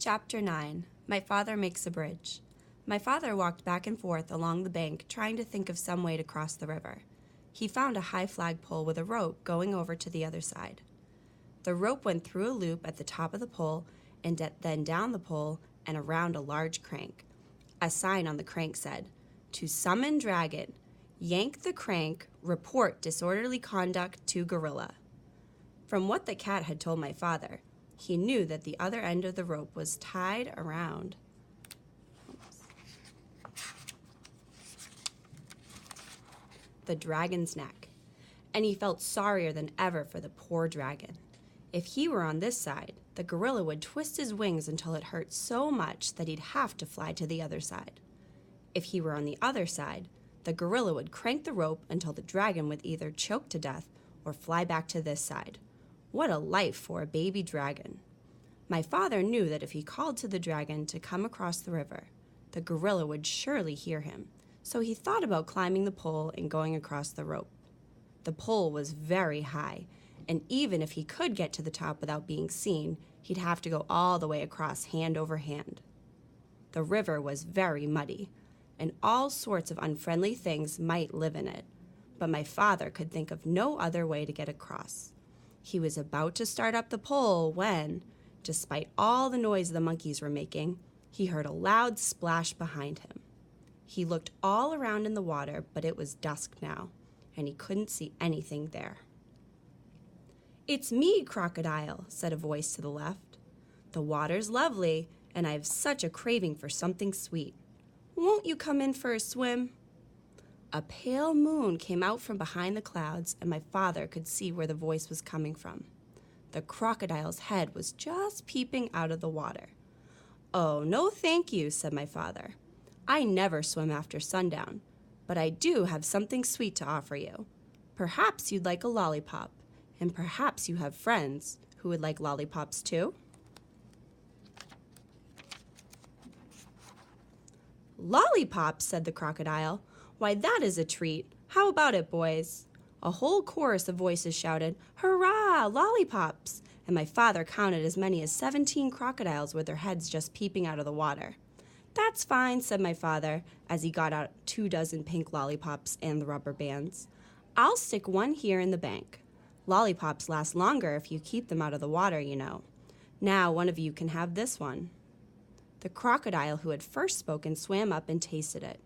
Chapter 9. My Father Makes a Bridge. My father walked back and forth along the bank trying to think of some way to cross the river. He found a high flagpole with a rope going over to the other side. The rope went through a loop at the top of the pole and then down the pole and around a large crank. A sign on the crank said, "To summon dragon, yank the crank, report disorderly conduct to gorilla." From what the cat had told my father, he knew that the other end of the rope was tied around the dragon's neck, and he felt sorrier than ever for the poor dragon. If he were on this side, the gorilla would twist his wings until it hurt so much that he'd have to fly to the other side. If he were on the other side, the gorilla would crank the rope until the dragon would either choke to death or fly back to this side. What a life for a baby dragon. My father knew that if he called to the dragon to come across the river, the gorilla would surely hear him, so he thought about climbing the pole and going across the rope. The pole was very high, and even if he could get to the top without being seen, he'd have to go all the way across hand over hand. The river was very muddy, and all sorts of unfriendly things might live in it, but my father could think of no other way to get across. He was about to start up the pole when, despite all the noise the monkeys were making, he heard a loud splash behind him. He looked all around in the water, but it was dusk now, and he couldn't see anything there. "It's me, Crocodile," said a voice to the left. "The water's lovely, and I have such a craving for something sweet. Won't you come in for a swim?" A pale moon came out from behind the clouds, and my father could see where the voice was coming from. The crocodile's head was just peeping out of the water. "Oh, no thank you," said my father. "I never swim after sundown, but I do have something sweet to offer you. Perhaps you'd like a lollipop, and perhaps you have friends who would like lollipops too." "Lollipops," said the crocodile. "Why, that is a treat. How about it, boys?" A whole chorus of voices shouted, "Hurrah, lollipops!" And my father counted as many as 17 crocodiles with their heads just peeping out of the water. "That's fine," said my father, as he got out 24 pink lollipops and the rubber bands. "I'll stick one here in the bank. Lollipops last longer if you keep them out of the water, you know. Now one of you can have this one." The crocodile who had first spoken swam up and tasted it.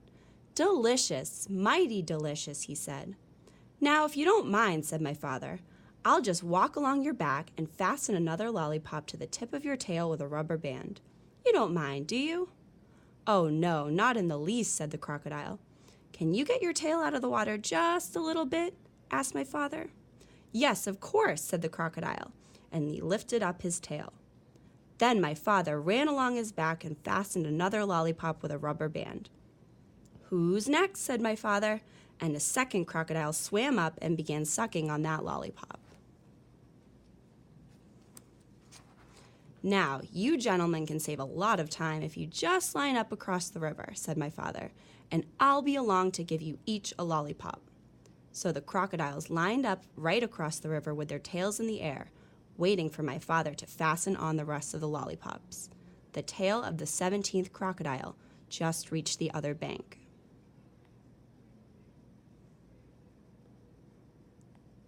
"Delicious, mighty delicious," he said. "Now, if you don't mind," said my father, "I'll just walk along your back and fasten another lollipop to the tip of your tail with a rubber band. You don't mind, do you?" "Oh, no, not in the least," said the crocodile. "Can you get your tail out of the water just a little bit?" asked my father. "Yes, of course," said the crocodile, and he lifted up his tail. Then my father ran along his back and fastened another lollipop with a rubber band. "Who's next?" said my father, and a second crocodile swam up and began sucking on that lollipop. "Now, you gentlemen can save a lot of time if you just line up across the river," said my father, "and I'll be along to give you each a lollipop." So the crocodiles lined up right across the river with their tails in the air, waiting for my father to fasten on the rest of the lollipops. The tail of the 17th crocodile just reached the other bank.